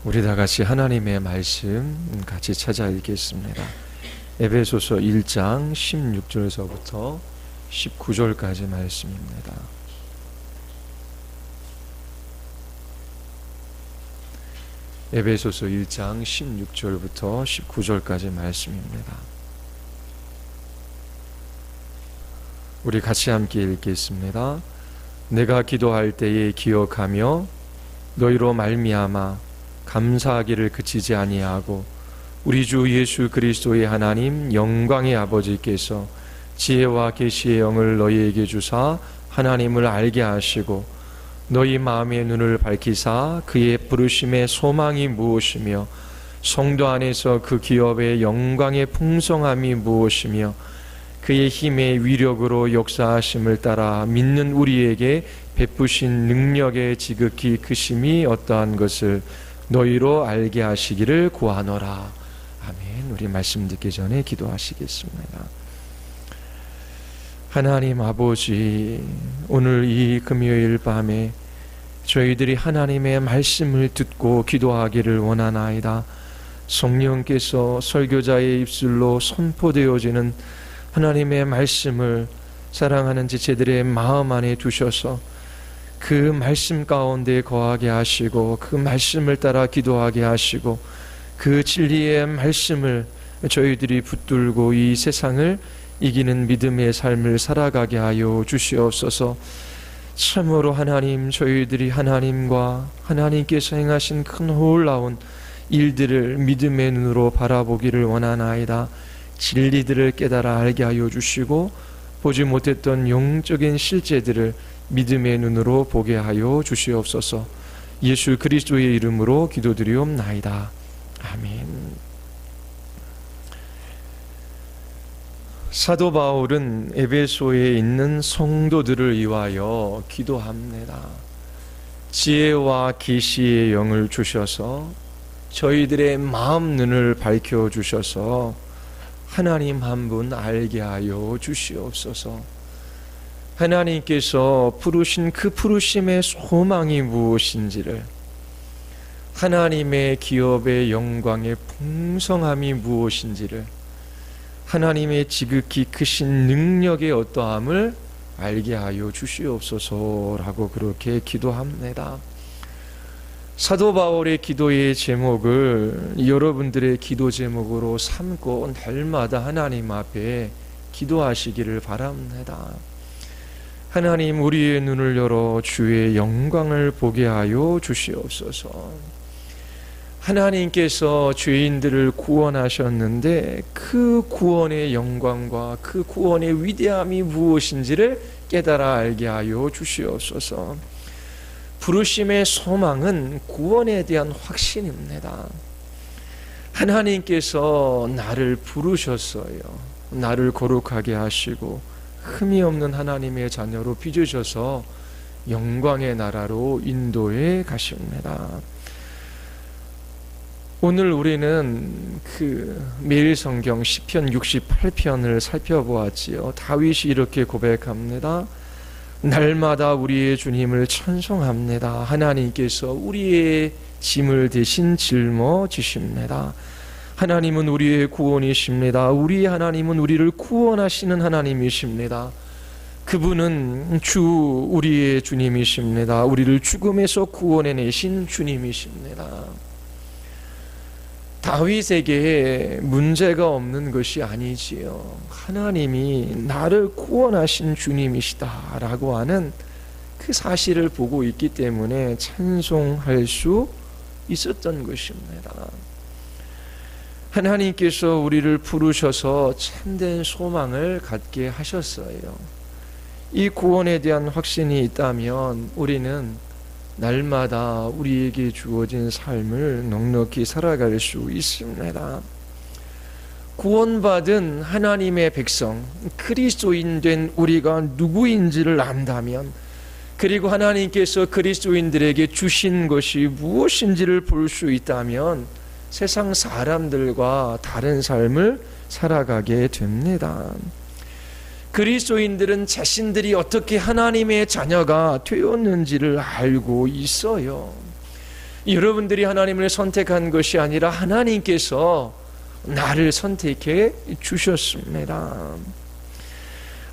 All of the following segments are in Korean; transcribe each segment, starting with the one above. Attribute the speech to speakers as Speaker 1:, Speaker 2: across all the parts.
Speaker 1: 우리 다 같이 하나님의 말씀 같이 찾아 읽겠습니다. 에베소서 1장 16절서부터 19절까지 말씀입니다. 에베소서 1장 16절부터 19절까지 말씀입니다. 우리 같이 함께 읽겠습니다. 내가 기도할 때에 기억하며 너희로 말미암아 감사하기를 그치지 아니하고 우리 주 예수 그리스도의 하나님 영광의 아버지께서 지혜와 계시의 영을 너희에게 주사 하나님을 알게 하시고 너희 마음의 눈을 밝히사 그의 부르심의 소망이 무엇이며 성도 안에서 그 기업의 영광의 풍성함이 무엇이며 그의 힘의 위력으로 역사하심을 따라 믿는 우리에게 베푸신 능력의 지극히 크심이 어떠한 것을 너희로 알게 하시기를 구하노라. 아멘. 우리 말씀 듣기 전에 기도하시겠습니다. 하나님 아버지, 오늘 이 금요일 밤에 저희들이 하나님의 말씀을 듣고 기도하기를 원하나이다. 성령께서 설교자의 입술로 선포되어지는 하나님의 말씀을 사랑하는 지체들의 마음 안에 두셔서 그 말씀 가운데 거하게 하시고 그 말씀을 따라 기도하게 하시고 그 진리의 말씀을 저희들이 붙들고 이 세상을 이기는 믿음의 삶을 살아가게 하여 주시옵소서. 참으로 하나님, 저희들이 하나님과 하나님께서 행하신 큰 놀라운 일들을 믿음의 눈으로 바라보기를 원하나이다. 진리들을 깨달아 알게 하여 주시고 보지 못했던 영적인 실제들을 믿음의 눈으로 보게 하여 주시옵소서. 예수 그리스도의 이름으로 기도드리옵나이다. 아멘. 사도 바울은 에베소에 있는 성도들을 위하여 기도합니다. 지혜와 계시의 영을 주셔서 저희들의 마음 눈을 밝혀주셔서 하나님 한 분 알게 하여 주시옵소서. 하나님께서 부르신 그 부르심의 소망이 무엇인지를, 하나님의 기업의 영광의 풍성함이 무엇인지를, 하나님의 지극히 크신 능력의 어떠함을 알게 하여 주시옵소서라고 그렇게 기도합니다. 사도 바울의 기도의 제목을 여러분들의 기도 제목으로 삼고 날마다 하나님 앞에 기도하시기를 바랍니다. 하나님, 우리의 눈을 열어 주의 영광을 보게 하여 주시옵소서. 하나님께서 죄인들을 구원하셨는데 그 구원의 영광과 그 구원의 위대함이 무엇인지를 깨달아 알게 하여 주시옵소서. 부르심의 소망은 구원에 대한 확신입니다. 하나님께서 나를 부르셨어요. 나를 거룩하게 하시고 흠이 없는 하나님의 자녀로 빚으셔서 영광의 나라로 인도해 가십니다. 오늘 우리는 매일 성경 시편 68편을 살펴보았지요. 다윗이 이렇게 고백합니다. 날마다 우리의 주님을 찬송합니다. 하나님께서 우리의 짐을 대신 짊어지십니다. 하나님은 우리의 구원이십니다. 우리의 하나님은 우리를 구원하시는 하나님이십니다. 그분은 우리의 주님이십니다. 우리를 죽음에서 구원해내신 주님이십니다. 다윗에게 문제가 없는 것이 아니지요. 하나님이 나를 구원하신 주님이시다라고 하는 그 사실을 보고 있기 때문에 찬송할 수 있었던 것입니다. 하나님께서 우리를 부르셔서 참된 소망을 갖게 하셨어요. 이 구원에 대한 확신이 있다면 우리는 날마다 우리에게 주어진 삶을 넉넉히 살아갈 수 있습니다. 구원받은 하나님의 백성, 그리스도인 된 우리가 누구인지를 안다면, 그리고 하나님께서 그리스도인들에게 주신 것이 무엇인지를 볼 수 있다면 세상 사람들과 다른 삶을 살아가게 됩니다. 그리스도인들은 자신들이 어떻게 하나님의 자녀가 되었는지를 알고 있어요. 여러분들이 하나님을 선택한 것이 아니라 하나님께서 나를 선택해 주셨습니다.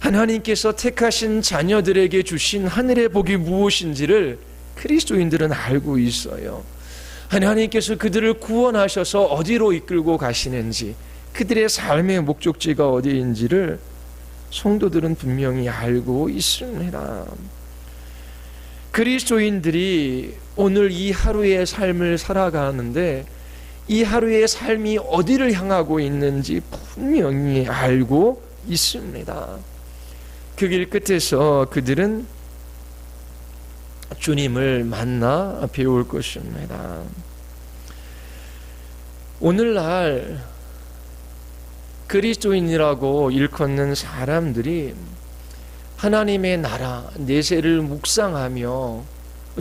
Speaker 1: 하나님께서 택하신 자녀들에게 주신 하늘의 복이 무엇인지를 그리스도인들은 알고 있어요. 하나님께서 그들을 구원하셔서 어디로 이끌고 가시는지, 그들의 삶의 목적지가 어디인지를 성도들은 분명히 알고 있습니다. 그리스도인들이 오늘 이 하루의 삶을 살아가는데 이 하루의 삶이 어디를 향하고 있는지 분명히 알고 있습니다. 그 길 끝에서 그들은 주님을 만나 배울 것입니다. 오늘날 그리스도인이라고 일컫는 사람들이 하나님의 나라, 내세를 묵상하며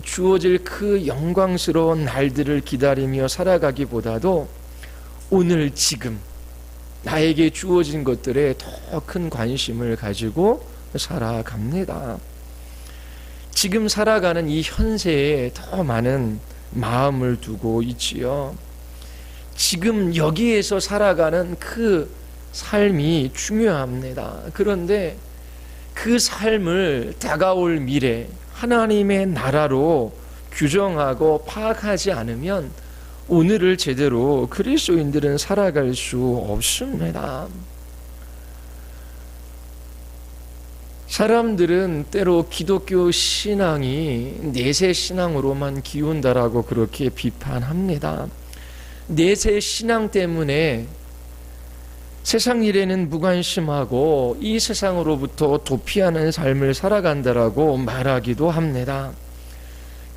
Speaker 1: 주어질 그 영광스러운 날들을 기다리며 살아가기보다도 오늘 지금 나에게 주어진 것들에 더 큰 관심을 가지고 살아갑니다. 지금 살아가는 이 현세에 더 많은 마음을 두고 있지요. 지금 여기에서 살아가는 그 삶이 중요합니다. 그런데 그 삶을 다가올 미래, 하나님의 나라로 규정하고 파악하지 않으면 오늘을 제대로 그리스도인들은 살아갈 수 없습니다. 사람들은 때로 기독교 신앙이 내세 신앙으로만 기운다라고 그렇게 비판합니다. 내세 신앙 때문에 세상 일에는 무관심하고 이 세상으로부터 도피하는 삶을 살아간다라고 말하기도 합니다.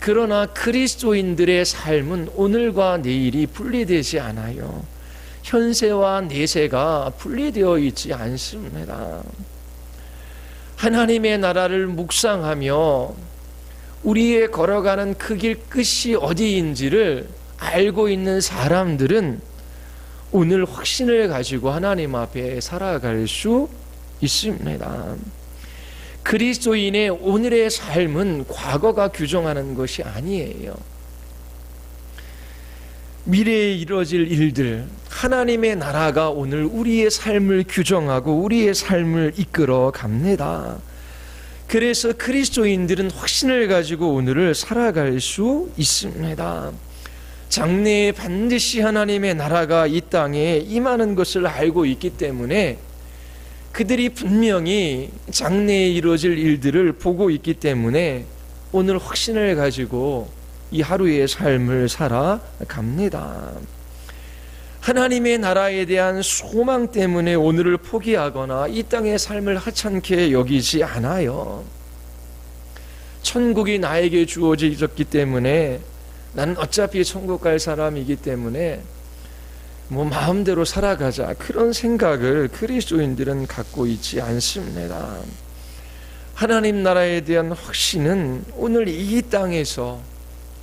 Speaker 1: 그러나 그리스도인들의 삶은 오늘과 내일이 분리되지 않아요. 현세와 내세가 분리되어 있지 않습니다. 하나님의 나라를 묵상하며 우리의 걸어가는 그 길 끝이 어디인지를 알고 있는 사람들은 오늘 확신을 가지고 하나님 앞에 살아갈 수 있습니다. 그리스도인의 오늘의 삶은 과거가 규정하는 것이 아니에요. 미래에 이루어질 일들, 하나님의 나라가 오늘 우리의 삶을 규정하고 우리의 삶을 이끌어 갑니다. 그래서 그리스도인들은 확신을 가지고 오늘을 살아갈 수 있습니다. 장래에 반드시 하나님의 나라가 이 땅에 임하는 것을 알고 있기 때문에 그들이 분명히 장래에 이루어질 일들을 보고 있기 때문에 오늘 확신을 가지고 이 하루의 삶을 살아갑니다. 하나님의 나라에 대한 소망 때문에 오늘을 포기하거나 이 땅의 삶을 하찮게 여기지 않아요. 천국이 나에게 주어졌기 때문에 나는 어차피 천국 갈 사람이기 때문에 마음대로 살아가자, 그런 생각을 그리스도인들은 갖고 있지 않습니다. 하나님 나라에 대한 확신은 오늘 이 땅에서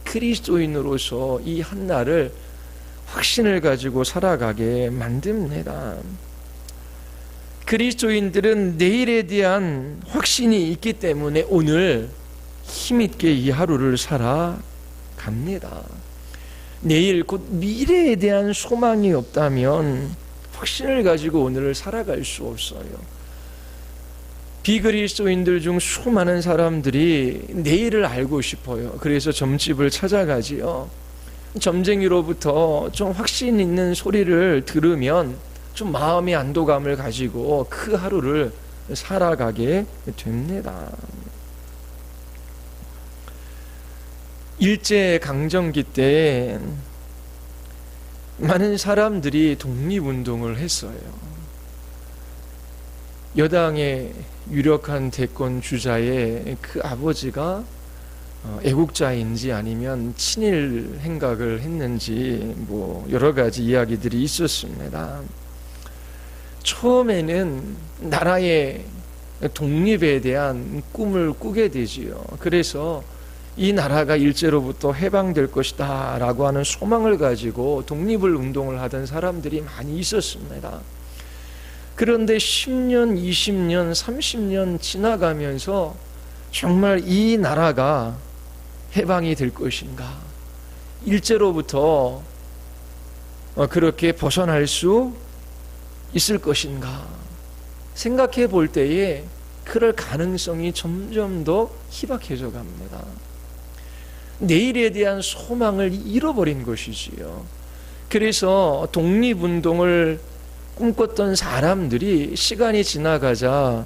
Speaker 1: 그리스도인으로서 이 한날을 확신을 가지고 살아가게 만듭니다. 그리스도인들은 내일에 대한 확신이 있기 때문에 오늘 힘있게 이 하루를 살아갑니다. 내일 곧 미래에 대한 소망이 없다면 확신을 가지고 오늘을 살아갈 수 없어요. 비그리스도인들 중 수많은 사람들이 내일을 알고 싶어요. 그래서 점집을 찾아가지요. 점쟁이로부터 좀 확신 있는 소리를 들으면 좀 마음의 안도감을 가지고 그 하루를 살아가게 됩니다. 일제강점기 때 많은 사람들이 독립운동을 했어요. 여당의 유력한 대권 주자의 그 아버지가 애국자인지 아니면 친일 행각을 했는지 여러 가지 이야기들이 있었습니다. 처음에는 나라의 독립에 대한 꿈을 꾸게 되지요. 그래서 이 나라가 일제로부터 해방될 것이다 라고 하는 소망을 가지고 독립을 운동을 하던 사람들이 많이 있었습니다. 그런데 10년, 20년, 30년 지나가면서 정말 이 나라가 해방이 될 것인가, 일제로부터 그렇게 벗어날 수 있을 것인가 생각해 볼 때에 그럴 가능성이 점점 더 희박해져 갑니다. 내일에 대한 소망을 잃어버린 것이지요. 그래서 독립운동을 꿈꿨던 사람들이 시간이 지나가자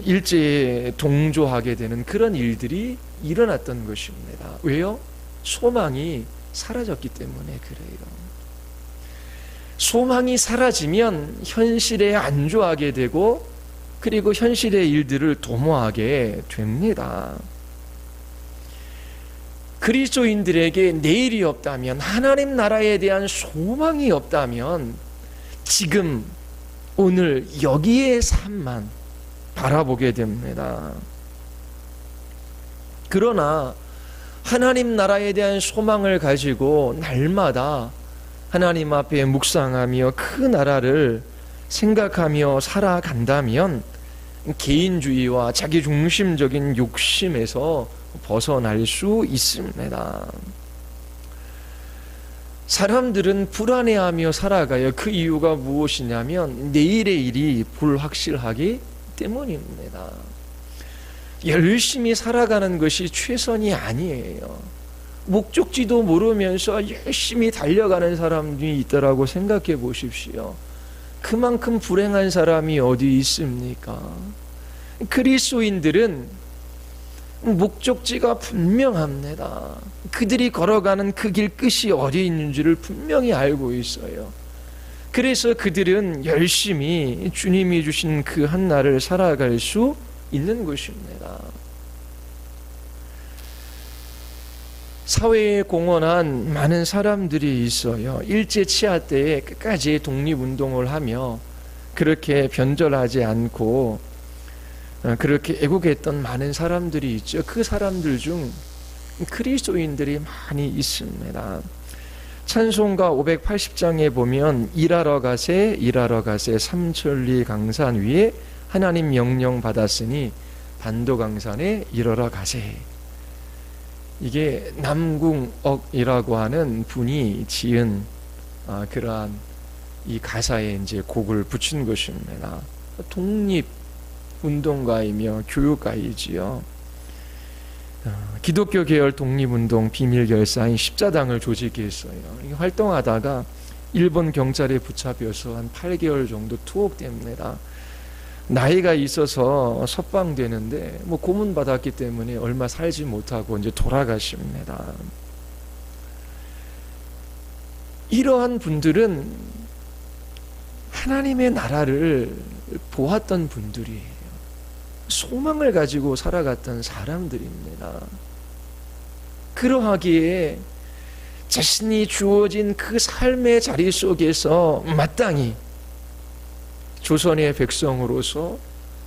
Speaker 1: 일제에 동조하게 되는 그런 일들이 일어났던 것입니다. 왜요? 소망이 사라졌기 때문에 그래요. 소망이 사라지면 현실에 안주하게 되고 그리고 현실의 일들을 도모하게 됩니다. 그리스도인들에게 내일이 없다면, 하나님 나라에 대한 소망이 없다면 지금 오늘 여기의 삶만 바라보게 됩니다. 그러나 하나님 나라에 대한 소망을 가지고 날마다 하나님 앞에 묵상하며 그 나라를 생각하며 살아간다면 개인주의와 자기중심적인 욕심에서 벗어날 수 있습니다. 사람들은 불안해하며 살아가요. 그 이유가 무엇이냐면 내일의 일이 불확실하기 때문입니다. 열심히 살아가는 것이 최선이 아니에요. 목적지도 모르면서 열심히 달려가는 사람이 있다라고 생각해 보십시오. 그만큼 불행한 사람이 어디 있습니까? 그리스도인들은 목적지가 분명합니다. 그들이 걸어가는 그 길 끝이 어디 있는지를 분명히 알고 있어요. 그래서 그들은 열심히 주님이 주신 그 한 날을 살아갈 수 있는 것입니다. 사회에 공헌한 많은 사람들이 있어요. 일제 치하 때에 끝까지 독립운동을 하며 그렇게 변절하지 않고 그렇게 애국했던 많은 사람들이 있죠. 그 사람들 중 그리스도인들이 많이 있습니다. 찬송가 580장에 보면 일하러 가세 삼천리 강산 위에 하나님 명령 받았으니 반도강산에 이르러 가세. 이게 남궁옥이라고 하는 분이 지은 그러한 이 가사에 이제 곡을 붙인 것입니다. 독립운동가이며 교육가이지요. 기독교 계열 독립운동 비밀결사인 십자당을 조직했어요. 활동하다가 일본 경찰에 붙잡혀서 한 8개월 정도 투옥됩니다. 나이가 있어서 석방되는데 고문 받았기 때문에 얼마 살지 못하고 이제 돌아가십니다. 이러한 분들은 하나님의 나라를 보았던 분들이에요. 소망을 가지고 살아갔던 사람들입니다. 그러하기에 자신이 주어진 그 삶의 자리 속에서 마땅히 조선의 백성으로서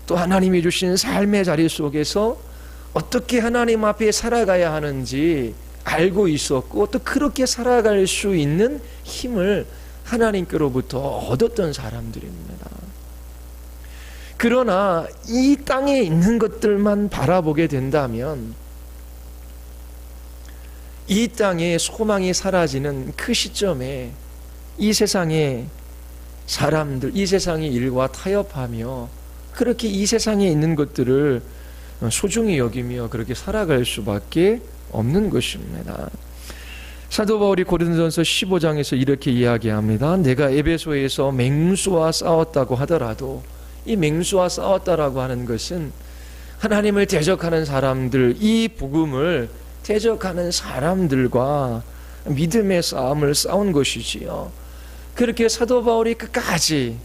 Speaker 1: 또 하나님이 주신 삶의 자리 속에서 어떻게 하나님 앞에 살아가야 하는지 알고 있었고 또 그렇게 살아갈 수 있는 힘을 하나님께로부터 얻었던 사람들입니다. 그러나 이 땅에 있는 것들만 바라보게 된다면 이 땅에 소망이 사라지는 그 시점에 이 세상의 사람들, 이 세상의 일과 타협하며 그렇게 이 세상에 있는 것들을 소중히 여기며 그렇게 살아갈 수밖에 없는 것입니다. 사도 바울이 고린도전서 15장에서 이렇게 이야기합니다. 내가 에베소에서 맹수와 싸웠다고 하더라도 이 맹수와 싸웠다라고 하는 것은 하나님을 대적하는 사람들, 이 복음을 대적하는 사람들과 믿음의 싸움을 싸운 것이지요. 그렇게 사도 바울이 끝까지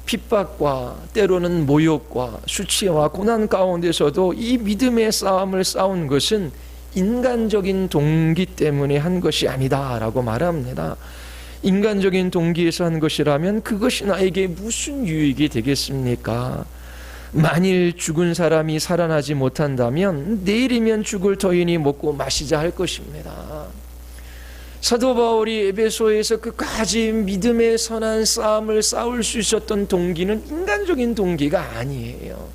Speaker 1: 핍박과 때로는 모욕과 수치와 고난 가운데서도 이 믿음의 싸움을 싸운 것은 인간적인 동기 때문에 한 것이 아니다라고 말합니다. 인간적인 동기에서 한 것이라면 그것이 나에게 무슨 유익이 되겠습니까? 만일 죽은 사람이 살아나지 못한다면 내일이면 죽을 터이니 먹고 마시자 할 것입니다. 사도 바울이 에베소에서 끝까지 믿음의 선한 싸움을 싸울 수 있었던 동기는 인간적인 동기가 아니에요.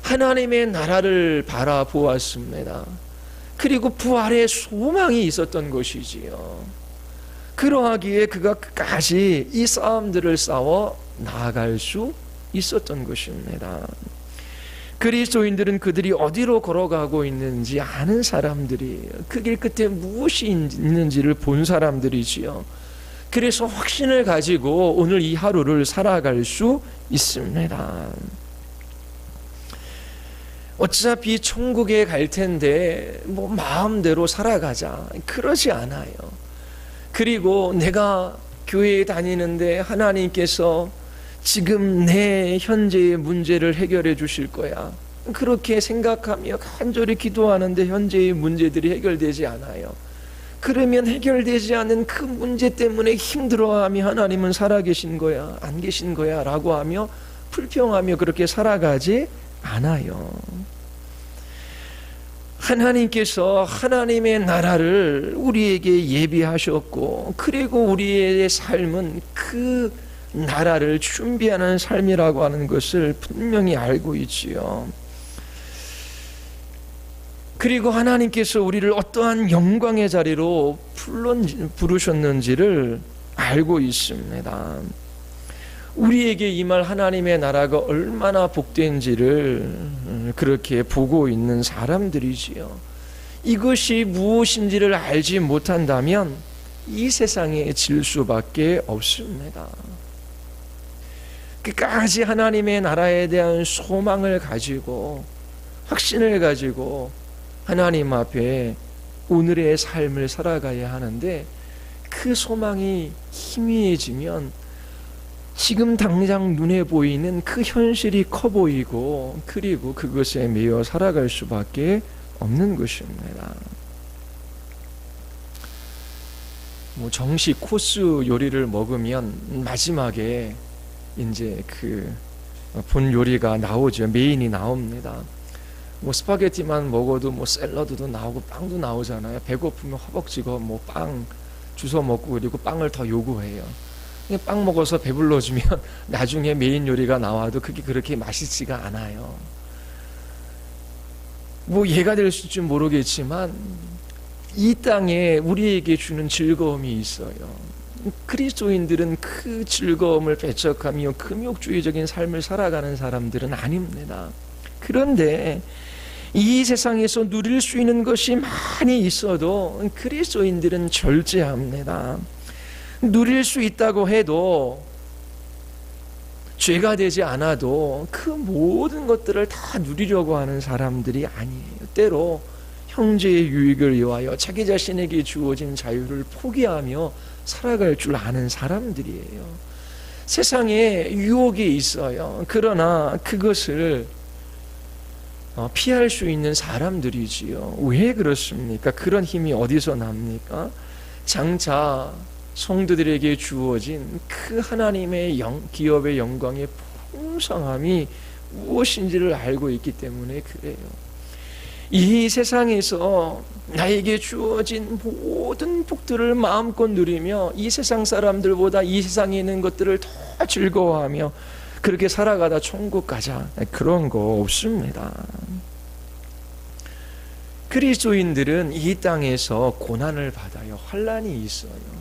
Speaker 1: 하나님의 나라를 바라보았습니다. 그리고 부활의 소망이 있었던 것이지요. 그러하기에 그가 끝까지 이 싸움들을 싸워 나아갈 수 있었던 것입니다. 그리스도인들은 그들이 어디로 걸어가고 있는지 아는 사람들이, 그 길 끝에 무엇이 있는지를 본 사람들이지요. 그래서 확신을 가지고 오늘 이 하루를 살아갈 수 있습니다. 어차피 천국에 갈 텐데 뭐 마음대로 살아가자, 그러지 않아요. 그리고 내가 교회에 다니는데 하나님께서 지금 내 현재의 문제를 해결해 주실 거야, 그렇게 생각하며 간절히 기도하는데 현재의 문제들이 해결되지 않아요. 그러면 해결되지 않은 그 문제 때문에 힘들어하며 하나님은 살아계신 거야, 안 계신 거야 라고 하며 불평하며 그렇게 살아가지 않아요. 하나님께서 하나님의 나라를 우리에게 예비하셨고, 그리고 우리의 삶은 그 나라를 준비하는 삶이라고 하는 것을 분명히 알고 있지요. 그리고 하나님께서 우리를 어떠한 영광의 자리로 부르셨는지를 알고 있습니다. 우리에게 임할 하나님의 나라가 얼마나 복된지를 그렇게 보고 있는 사람들이지요. 이것이 무엇인지를 알지 못한다면 이 세상에 질 수밖에 없습니다. 끝까지 하나님의 나라에 대한 소망을 가지고, 확신을 가지고 하나님 앞에 오늘의 삶을 살아가야 하는데, 그 소망이 희미해지면 지금 당장 눈에 보이는 그 현실이 커 보이고, 그리고 그것에 매여 살아갈 수밖에 없는 것입니다. 뭐 정식 코스 요리를 먹으면 마지막에 이제 그 본 요리가 나오죠. 메인이 나옵니다. 뭐 스파게티만 먹어도 뭐 샐러드도 나오고 빵도 나오잖아요. 배고프면 허벅지고 뭐 빵 주워 먹고, 그리고 빵을 더 요구해요. 빵 먹어서 배불러지면 나중에 메인 요리가 나와도 그게 그렇게 맛있지가 않아요. 뭐 이해가 될지 모르겠지만 이 땅에 우리에게 주는 즐거움이 있어요. 그리스도인들은 그 즐거움을 배척하며 금욕주의적인 삶을 살아가는 사람들은 아닙니다. 그런데 이 세상에서 누릴 수 있는 것이 많이 있어도 그리스도인들은 절제합니다. 누릴 수 있다고 해도, 죄가 되지 않아도 그 모든 것들을 다 누리려고 하는 사람들이 아니에요. 때로 형제의 유익을 위하여 자기 자신에게 주어진 자유를 포기하며 살아갈 줄 아는 사람들이에요. 세상에 유혹이 있어요. 그러나 그것을 피할 수 있는 사람들이지요. 왜 그렇습니까? 그런 힘이 어디서 납니까? 장차 성도들에게 주어진 그 하나님의 기업의 영광의 풍성함이 무엇인지를 알고 있기 때문에 그래요. 이 세상에서 나에게 주어진 모든 복들을 마음껏 누리며 이 세상 사람들보다 이 세상에 있는 것들을 더 즐거워하며 그렇게 살아가다 천국 가자, 그런 거 없습니다. 그리스도인들은 이 땅에서 고난을 받아요. 환난이 있어요.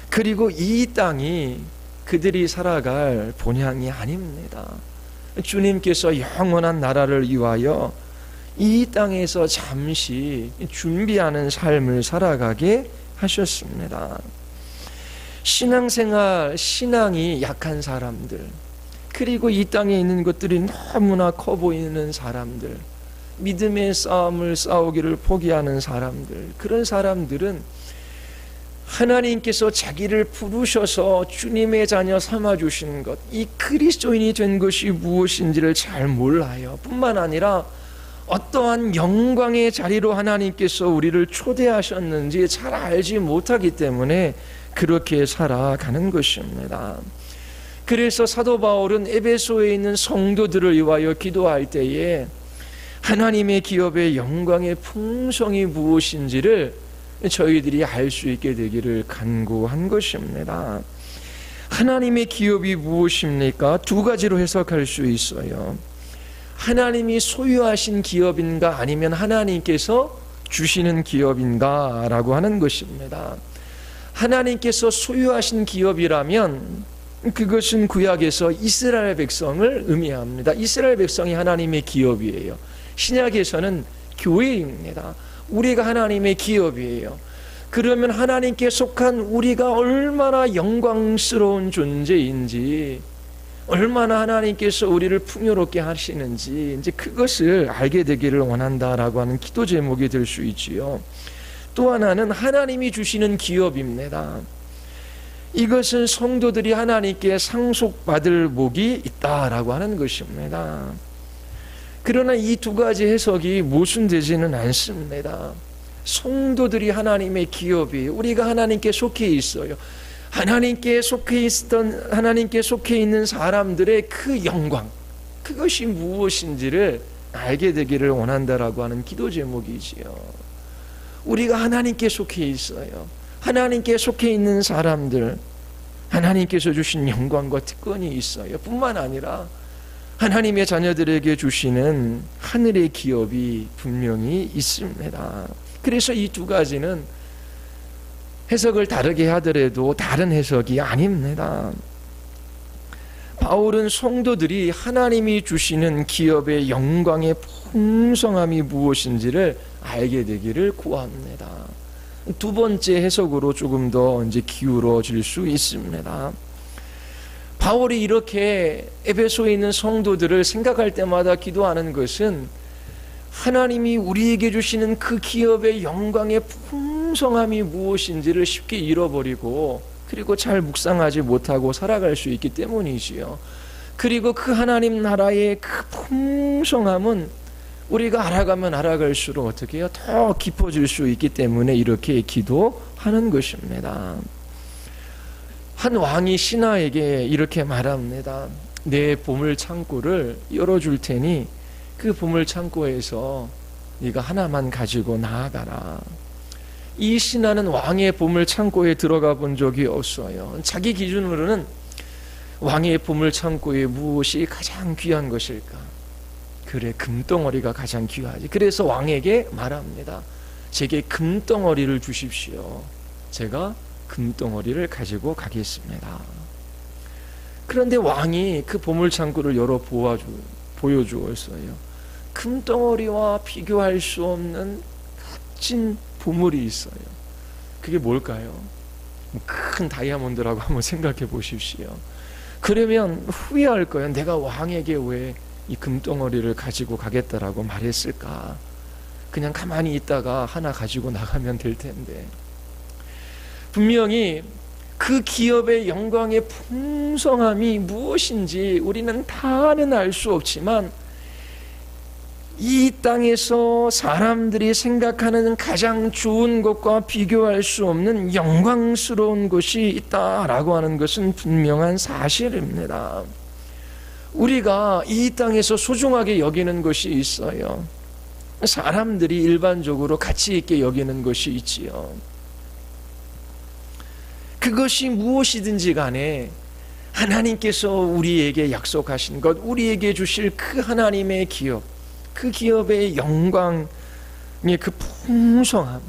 Speaker 1: 그리고 이 땅이 그들이 살아갈 본향이 아닙니다. 주님께서 영원한 나라를 위하여 이 땅에서 잠시 준비하는 삶을 살아가게 하셨습니다. 신앙생활, 신앙이 약한 사람들, 그리고 이 땅에 있는 것들이 너무나 커 보이는 사람들, 믿음의 싸움을 싸우기를 포기하는 사람들, 그런 사람들은 하나님께서 자기를 부르셔서 주님의 자녀 삼아주신 것, 이 그리스도인이 된 것이 무엇인지를 잘 몰라요. 뿐만 아니라 어떠한 영광의 자리로 하나님께서 우리를 초대하셨는지 잘 알지 못하기 때문에 그렇게 살아가는 것입니다. 그래서 사도 바울은 에베소에 있는 성도들을 위하여 기도할 때에 하나님의 기업의 영광의 풍성이 무엇인지를 저희들이 알 수 있게 되기를 간구한 것입니다. 하나님의 기업이 무엇입니까? 두 가지로 해석할 수 있어요. 하나님이 소유하신 기업인가, 아니면 하나님께서 주시는 기업인가 라고 하는 것입니다. 하나님께서 소유하신 기업이라면 그것은 구약에서 이스라엘 백성을 의미합니다. 이스라엘 백성이 하나님의 기업이에요. 신약에서는 교회입니다. 우리가 하나님의 기업이에요. 그러면 하나님께 속한 우리가 얼마나 영광스러운 존재인지, 얼마나 하나님께서 우리를 풍요롭게 하시는지 이제 그것을 알게 되기를 원한다라고 하는 기도 제목이 될 수 있지요. 또 하나는 하나님이 주시는 기업입니다. 이것은 성도들이 하나님께 상속받을 복이 있다라고 하는 것입니다. 그러나 이 두 가지 해석이 모순되지는 않습니다. 성도들이 하나님의 기업이, 우리가 하나님께 속해 있어요. 하나님께 속해 있는 사람들의 그 영광, 그것이 무엇인지를 알게 되기를 원한다라고 하는 기도 제목이지요. 우리가 하나님께 속해 있어요. 하나님께 속해 있는 사람들, 하나님께서 주신 영광과 특권이 있어요. 뿐만 아니라 하나님의 자녀들에게 주시는 하늘의 기업이 분명히 있습니다. 그래서 이 두 가지는 해석을 다르게 하더라도 다른 해석이 아닙니다. 바울은 성도들이 하나님이 주시는 기업의 영광의 풍성함이 무엇인지를 알게 되기를 구합니다. 두 번째 해석으로 조금 더 이제 기울어질 수 있습니다. 바울이 이렇게 에베소에 있는 성도들을 생각할 때마다 기도하는 것은 하나님이 우리에게 주시는 그 기업의 영광의 풍성함이 무엇인지를 쉽게 잃어버리고, 그리고 잘 묵상하지 못하고 살아갈 수 있기 때문이지요. 그리고 그 하나님 나라의 그 풍성함은 우리가 알아가면 알아갈수록 어떻게 해요? 더 깊어질 수 있기 때문에 이렇게 기도하는 것입니다. 한 왕이 신하에게 이렇게 말합니다. 내 보물 창고를 열어줄 테니 그 보물 창고에서 네가 하나만 가지고 나아가라. 이 신하는 왕의 보물 창고에 들어가 본 적이 없어요. 자기 기준으로는 왕의 보물 창고에 무엇이 가장 귀한 것일까? 그래, 금덩어리가 가장 귀하지. 그래서 왕에게 말합니다. 제게 금덩어리를 주십시오. 제가 금덩어리를 가지고 가겠습니다. 그런데 왕이 그 보물창고를 열어 보여주었어요. 금덩어리와 비교할 수 없는 값진 보물이 있어요. 그게 뭘까요? 큰 다이아몬드라고 한번 생각해 보십시오. 그러면 후회할 거예요. 내가 왕에게 왜 이 금덩어리를 가지고 가겠다라고 말했을까? 그냥 가만히 있다가 하나 가지고 나가면 될 텐데. 분명히 그 기업의 영광의 풍성함이 무엇인지 우리는 다는 알 수 없지만, 이 땅에서 사람들이 생각하는 가장 좋은 것과 비교할 수 없는 영광스러운 것이 있다라고 하는 것은 분명한 사실입니다. 우리가 이 땅에서 소중하게 여기는 것이 있어요. 사람들이 일반적으로 가치 있게 여기는 것이 있지요. 그것이 무엇이든지 간에 하나님께서 우리에게 약속하신 것, 우리에게 주실 그 하나님의 기업, 그 기업의 영광의 그 풍성함,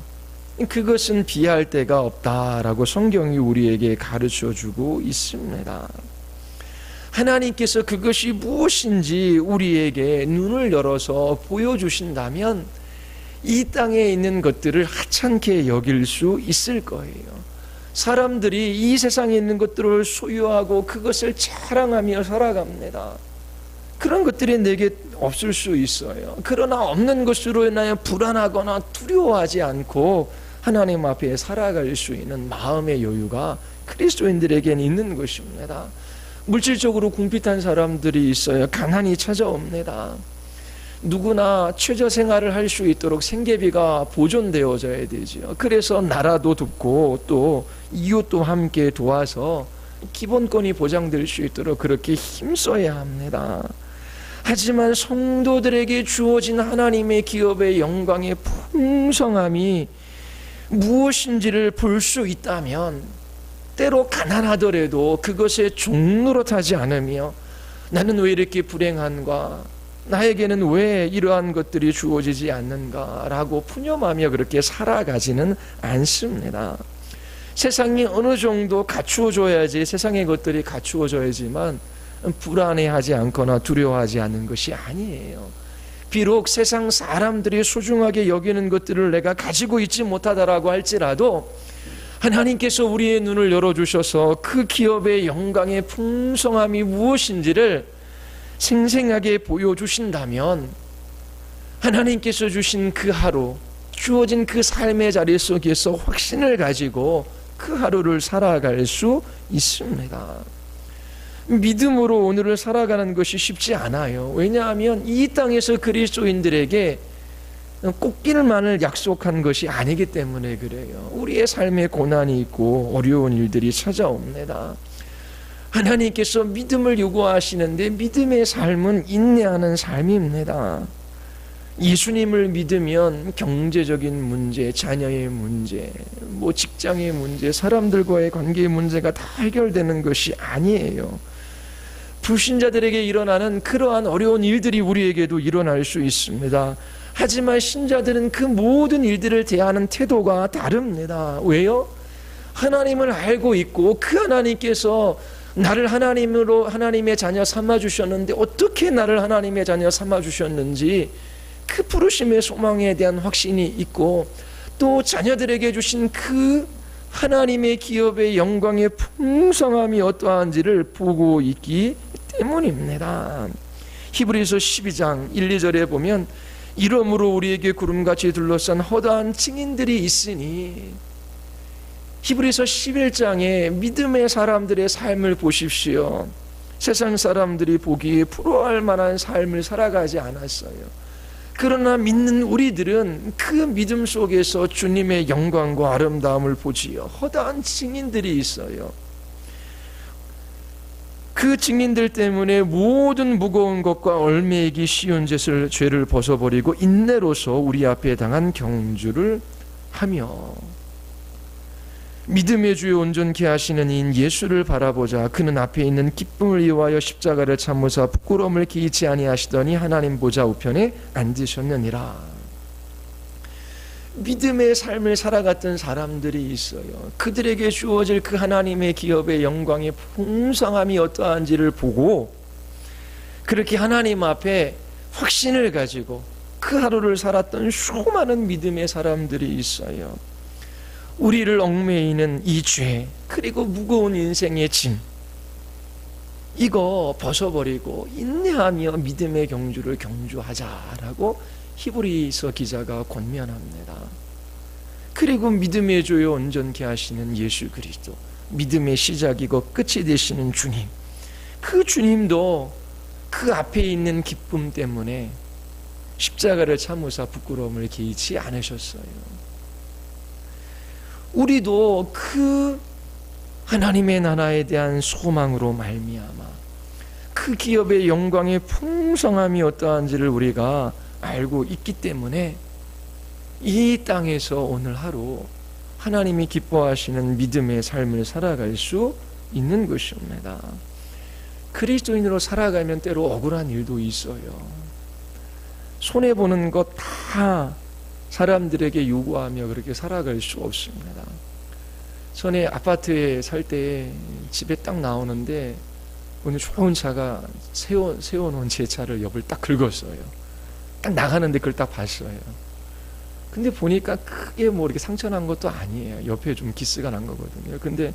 Speaker 1: 그것은 비할 데가 없다라고 성경이 우리에게 가르쳐주고 있습니다. 하나님께서 그것이 무엇인지 우리에게 눈을 열어서 보여주신다면 이 땅에 있는 것들을 하찮게 여길 수 있을 거예요. 사람들이 이 세상에 있는 것들을 소유하고 그것을 자랑하며 살아갑니다. 그런 것들이 내게 없을 수 있어요. 그러나 없는 것으로 인하여 불안하거나 두려워하지 않고 하나님 앞에 살아갈 수 있는 마음의 여유가 그리스도인들에게는 있는 것입니다. 물질적으로 궁핍한 사람들이 있어요. 가난이 찾아옵니다. 누구나 최저 생활을 할 수 있도록 생계비가 보존되어져야 되죠. 그래서 나라도 돕고 또 이웃도 함께 도와서 기본권이 보장될 수 있도록 그렇게 힘써야 합니다. 하지만 성도들에게 주어진 하나님의 기업의 영광의 풍성함이 무엇인지를 볼 수 있다면, 때로 가난하더라도 그것에 종노릇하지 않으며 나는 왜 이렇게 불행한가, 나에게는 왜 이러한 것들이 주어지지 않는가라고 푸념하며 그렇게 살아가지는 않습니다. 세상이 어느 정도 갖추어줘야지, 세상의 것들이 갖추어져야지만 불안해하지 않거나 두려워하지 않는 것이 아니에요. 비록 세상 사람들이 소중하게 여기는 것들을 내가 가지고 있지 못하다라고 할지라도 하나님께서 우리의 눈을 열어주셔서 그 기업의 영광의 풍성함이 무엇인지를 생생하게 보여주신다면 하나님께서 주신 그 하루, 주어진 그 삶의 자리 속에서 확신을 가지고 그 하루를 살아갈 수 있습니다. 믿음으로 오늘을 살아가는 것이 쉽지 않아요. 왜냐하면 이 땅에서 그리스도인들에게 꽃길만을 약속한 것이 아니기 때문에 그래요. 우리의 삶에 고난이 있고 어려운 일들이 찾아옵니다. 하나님께서 믿음을 요구하시는데 믿음의 삶은 인내하는 삶입니다. 예수님을 믿으면 경제적인 문제, 자녀의 문제, 직장의 문제, 사람들과의 관계의 문제가 다 해결되는 것이 아니에요. 불신자들에게 일어나는 그러한 어려운 일들이 우리에게도 일어날 수 있습니다. 하지만 신자들은 그 모든 일들을 대하는 태도가 다릅니다. 왜요? 하나님을 알고 있고 그 하나님께서 나를 하나님의 자녀 삼아 주셨는데 어떻게 나를 하나님의 자녀 삼아 주셨는지 그 부르심의 소망에 대한 확신이 있고 또 자녀들에게 주신 그 하나님의 기업의 영광의 풍성함이 어떠한지를 보고 있기 때문입니다. 히브리서 12장 1, 2절에 보면 이러므로 우리에게 구름같이 둘러싼 허다한 증인들이 있으니, 히브리서 11장에 믿음의 사람들의 삶을 보십시오. 세상 사람들이 보기에 부러워할 만한 삶을 살아가지 않았어요. 그러나 믿는 우리들은 그 믿음 속에서 주님의 영광과 아름다움을 보지요. 허다한 증인들이 있어요. 그 증인들 때문에 모든 무거운 것과 얽매이기 쉬운 죄를 벗어버리고 인내로서 우리 앞에 당한 경주를 하며 믿음의 주요 온전케 하시는 이인 예수를 바라보자. 그는 앞에 있는 기쁨을 위하여 십자가를 참으사 부끄러움을 기이치 아니하시더니 하나님 보좌 우편에 앉으셨느니라. 믿음의 삶을 살아갔던 사람들이 있어요. 그들에게 주어질 그 하나님의 기업의 영광의 풍성함이 어떠한지를 보고 그렇게 하나님 앞에 확신을 가지고 그 하루를 살았던 수많은 믿음의 사람들이 있어요. 우리를 얽매이는 이 죄, 그리고 무거운 인생의 짐, 이거 벗어버리고 인내하며 믿음의 경주를 경주하자라고 히브리서 기자가 권면합니다. 그리고 믿음의 주요 온전케 하시는 예수 그리스도, 믿음의 시작이고 끝이 되시는 주님, 그 주님도 그 앞에 있는 기쁨 때문에 십자가를 참으사 부끄러움을 개의치 않으셨어요. 우리도 그 하나님의 나라에 대한 소망으로 말미암아 그 기업의 영광의 풍성함이 어떠한지를 우리가 알고 있기 때문에 이 땅에서 오늘 하루 하나님이 기뻐하시는 믿음의 삶을 살아갈 수 있는 것입니다. 그리스도인으로 살아가면 때로 억울한 일도 있어요. 손해보는 것 다 사람들에게 요구하며 그렇게 살아갈 수 없습니다. 전에 아파트에 살 때 집에 딱 나오는데 오늘 좋은 차가 세워놓은 제 차를 옆을 딱 긁었어요. 딱 나가는데 그걸 딱 봤어요. 근데 보니까 크게 이렇게 상처난 것도 아니에요. 옆에 좀 기스가 난 거거든요. 근데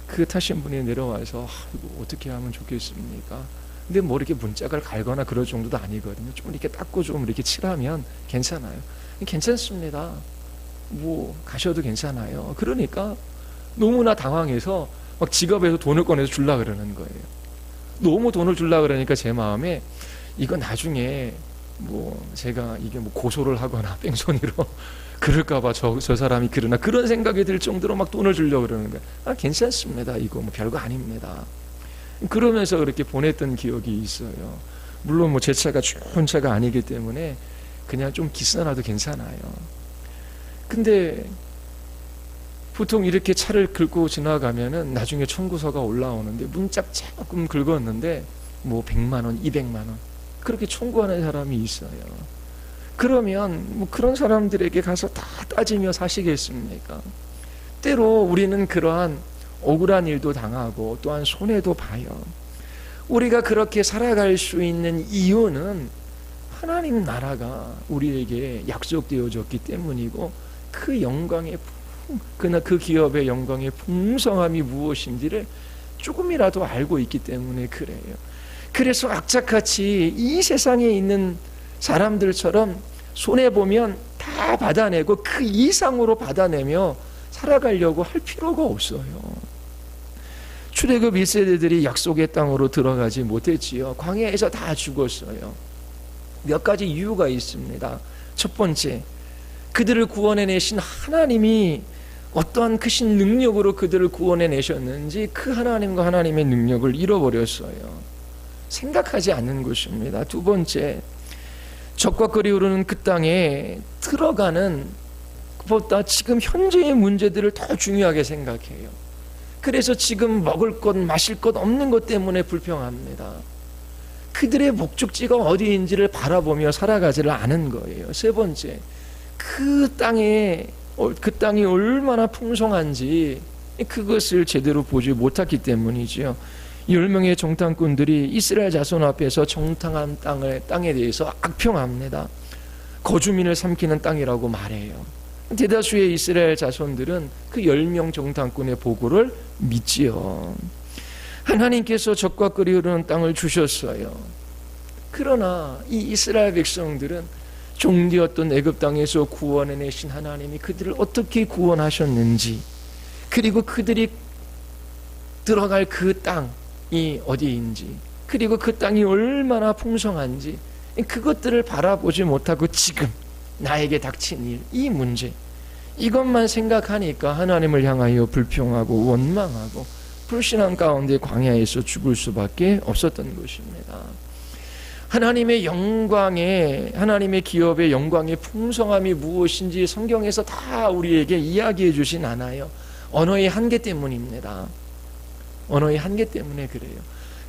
Speaker 1: 그 타신 분이 내려와서 이거 어떻게 하면 좋겠습니까? 근데 이렇게 문짝을 갈거나 그럴 정도도 아니거든요. 좀 이렇게 닦고 좀 이렇게 칠하면 괜찮아요. 괜찮습니다. 가셔도 괜찮아요. 그러니까 너무나 당황해서 막 지갑에서 돈을 꺼내서 주려 그러는 거예요. 너무 돈을 주려 그러니까 제 마음에 이거 나중에 제가 이게 고소를 하거나 뺑소니로 그럴까봐 저 사람이 그런 생각이 들 정도로 막 돈을 주려고 그러는 거예요. 괜찮습니다. 이거 별거 아닙니다. 그러면서 그렇게 보냈던 기억이 있어요. 물론 제 차가 좋은 차가 아니기 때문에 그냥 좀 기스나도 괜찮아요. 근데 보통 이렇게 차를 긁고 지나가면은 나중에 청구서가 올라오는데 문짝 조금 긁었는데 100만 원, 200만 원 그렇게 청구하는 사람이 있어요. 그러면 뭐 그런 사람들에게 가서 다 따지며 사시겠습니까? 때로 우리는 그러한 억울한 일도 당하고 또한 손해도 봐요. 우리가 그렇게 살아갈 수 있는 이유는 하나님 나라가 우리에게 약속되어졌기 때문이고, 그 영광의 그 기업의 영광의 풍성함이 무엇인지를 조금이라도 알고 있기 때문에 그래요. 그래서 악착같이 이 세상에 있는 사람들처럼 손해보면 다 받아내고 그 이상으로 받아내며 살아가려고 할 필요가 없어요. 출애굽 1세대들이 약속의 땅으로 들어가지 못했지요. 광야에서 다 죽었어요. 몇 가지 이유가 있습니다. 첫 번째, 그들을 구원해내신 하나님이 어떠한 크신 능력으로 그들을 구원해내셨는지 그 하나님과 하나님의 능력을 잃어버렸어요. 생각하지 않는 것입니다. 두 번째, 적과 끓이 흐르는 그 땅에 들어가는 것보다 지금 현재의 문제들을 더 중요하게 생각해요. 그래서 지금 먹을 것 마실 것 없는 것 때문에 불평합니다. 그들의 목적지가 어디인지를 바라보며 살아가지를 않은 거예요. 세 번째, 그 땅이 얼마나 풍성한지 그것을 제대로 보지 못했기 때문이지요. 10명의 정탐꾼들이 이스라엘 자손 앞에서 정탐한 땅에 대해서 악평합니다. 거주민을 삼키는 땅이라고 말해요. 대다수의 이스라엘 자손들은 그 10명 정탐꾼의 보고를 믿지요. 하나님께서 적과 끓이 흐르는 땅을 주셨어요. 그러나 이 이스라엘 백성들은 종되었던 애굽 땅에서 구원해내신 하나님이 그들을 어떻게 구원하셨는지, 그리고 그들이 들어갈 그 땅이 어디인지, 그리고 그 땅이 얼마나 풍성한지, 그것들을 바라보지 못하고 지금 나에게 닥친 일, 이 문제, 이것만 생각하니까 하나님을 향하여 불평하고 원망하고 불신앙 가운데 광야에서 죽을 수밖에 없었던 것입니다. 하나님의 기업의 영광의 풍성함이 무엇인지 성경에서 다 우리에게 이야기해 주진 않아요. 언어의 한계 때문입니다. 언어의 한계 때문에 그래요.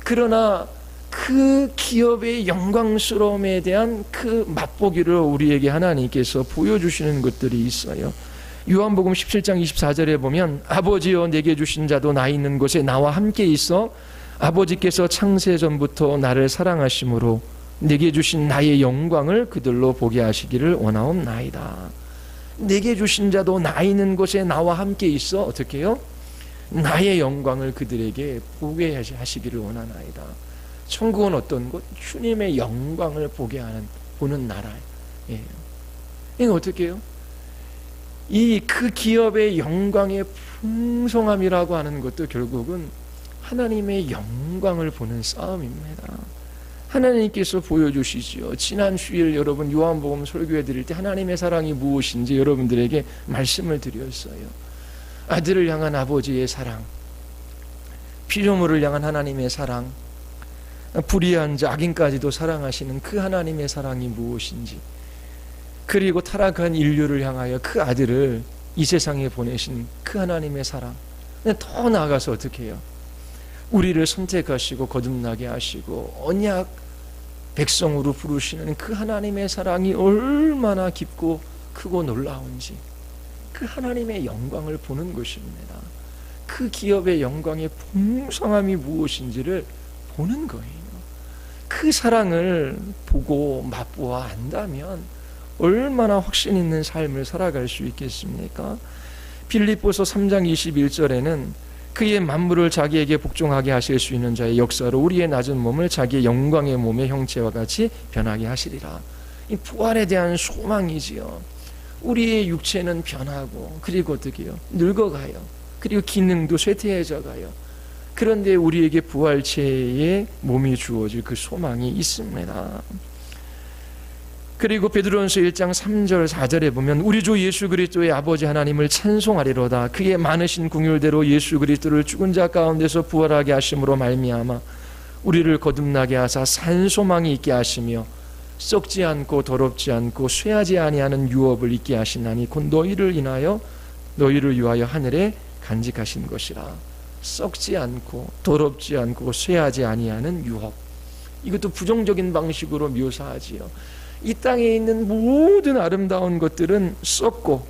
Speaker 1: 그러나 그 기업의 영광스러움에 대한 그 맛보기를 우리에게 하나님께서 보여주시는 것들이 있어요. 요한복음 17장 24절에 보면, 아버지여 내게 주신 자도 나 있는 곳에 나와 함께 있어 아버지께서 창세전부터 나를 사랑하심으로 내게 주신 나의 영광을 그들로 보게 하시기를 원하옵나이다. 내게 주신 자도 나 있는 곳에 나와 함께 있어 어떻게 해요? 나의 영광을 그들에게 보게 하시기를 원하나이다. 천국은 어떤 곳? 주님의 영광을 보는 나라예요. 이거 어떻게 해요? 그 기업의 영광의 풍성함이라고 하는 것도 결국은 하나님의 영광을 보는 싸움입니다. 하나님께서 보여주시지요. 지난 주일 여러분 요한복음 설교해 드릴 때 하나님의 사랑이 무엇인지 여러분들에게 말씀을 드렸어요. 아들을 향한 아버지의 사랑, 피조물을 향한 하나님의 사랑, 불의한 자 악인까지도 사랑하시는 그 하나님의 사랑이 무엇인지, 그리고 타락한 인류를 향하여 그 아들을 이 세상에 보내신 그 하나님의 사랑, 더 나아가서 어떻게 해요? 우리를 선택하시고 거듭나게 하시고 언약 백성으로 부르시는 그 하나님의 사랑이 얼마나 깊고 크고 놀라운지, 그 하나님의 영광을 보는 것입니다. 그 기업의 영광의 풍성함이 무엇인지를 보는 거예요. 그 사랑을 보고 맛보아 안다면 얼마나 확신 있는 삶을 살아갈 수 있겠습니까? 빌립보서 3장 21절에는 그의 만물을 자기에게 복종하게 하실 수 있는 자의 역사로 우리의 낮은 몸을 자기의 영광의 몸의 형체와 같이 변하게 하시리라. 이 부활에 대한 소망이지요. 우리의 육체는 변하고, 그리고 어떻게 해요? 늙어가요. 그리고 기능도 쇠퇴해져 가요. 그런데 우리에게 부활체의 몸이 주어질 그 소망이 있습니다. 그리고 베드로전서 1장 3절 4절에 보면 우리 주 예수 그리스도의 아버지 하나님을 찬송하리로다. 그의 많으신 긍휼대로 예수 그리스도를 죽은 자 가운데서 부활하게 하심으로 말미암아 우리를 거듭나게 하사 산 소망이 있게 하시며 썩지 않고 더럽지 않고 쇠하지 아니하는 유업을 있게 하시나니 곧 너희를 위하여 하늘에 간직하신 것이라. 썩지 않고 더럽지 않고 쇠하지 아니하는 유업, 이것도 부정적인 방식으로 묘사하지요. 이 땅에 있는 모든 아름다운 것들은 썩고,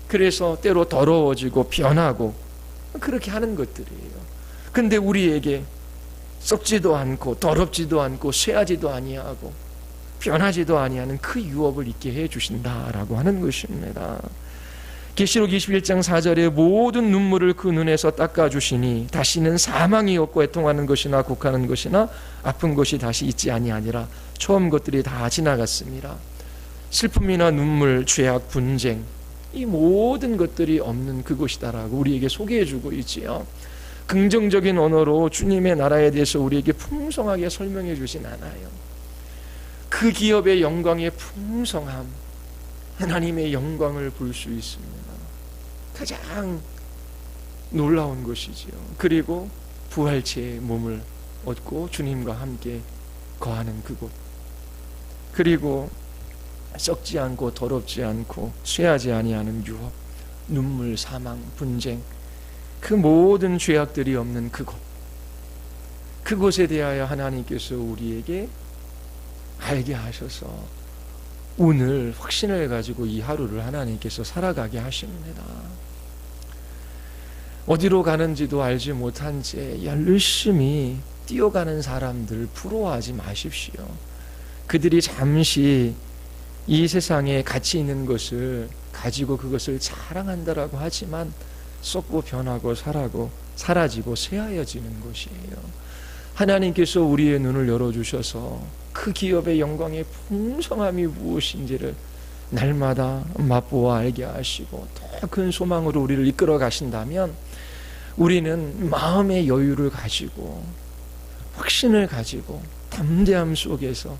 Speaker 1: 그래서 때로 더러워지고 변하고 그렇게 하는 것들이에요. 근데 우리에게 썩지도 않고 더럽지도 않고 쇠하지도 아니하고 변하지도 아니하는 그 유업을 있게 해 주신다라고 하는 것입니다. 계시록 21장 4절에 모든 눈물을 그 눈에서 닦아주시니 다시는 사망이 없고 애통하는 것이나 곡하는 것이나 아픈 것이 다시 있지 아니하니라. 처음 것들이 다 지나갔습니다. 슬픔이나 눈물, 죄악, 분쟁, 이 모든 것들이 없는 그곳이다라고 우리에게 소개해주고 있지요. 긍정적인 언어로 주님의 나라에 대해서 우리에게 풍성하게 설명해 주진 않아요. 그 기업의 영광의 풍성함, 하나님의 영광을 볼 수 있습니다. 가장 놀라운 것이지요. 그리고 부활체의 몸을 얻고 주님과 함께 거하는 그곳, 그리고 썩지 않고 더럽지 않고 쇠하지 아니하는 유업, 눈물, 사망, 분쟁, 그 모든 죄악들이 없는 그곳, 그곳에 대하여 하나님께서 우리에게 알게 하셔서 오늘 확신을 가지고 이 하루를 하나님께서 살아가게 하십니다. 어디로 가는지도 알지 못한 채 열심히 뛰어가는 사람들 부러워하지 마십시오. 그들이 잠시 이 세상에 가치 있는 것을 가지고 그것을 자랑한다라고 하지만 썩고 변하고 사라지고 쇠하여지는 것이에요. 하나님께서 우리의 눈을 열어주셔서 그 기업의 영광의 풍성함이 무엇인지를 날마다 맛보아 알게 하시고 더 큰 소망으로 우리를 이끌어 가신다면 우리는 마음의 여유를 가지고 확신을 가지고 담대함 속에서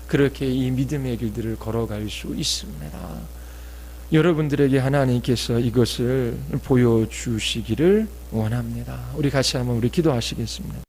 Speaker 1: 그렇게 이 믿음의 길들을 걸어갈 수 있습니다. 여러분들에게 하나님께서 이것을 보여주시기를 원합니다. 우리 같이 한번 기도하시겠습니다.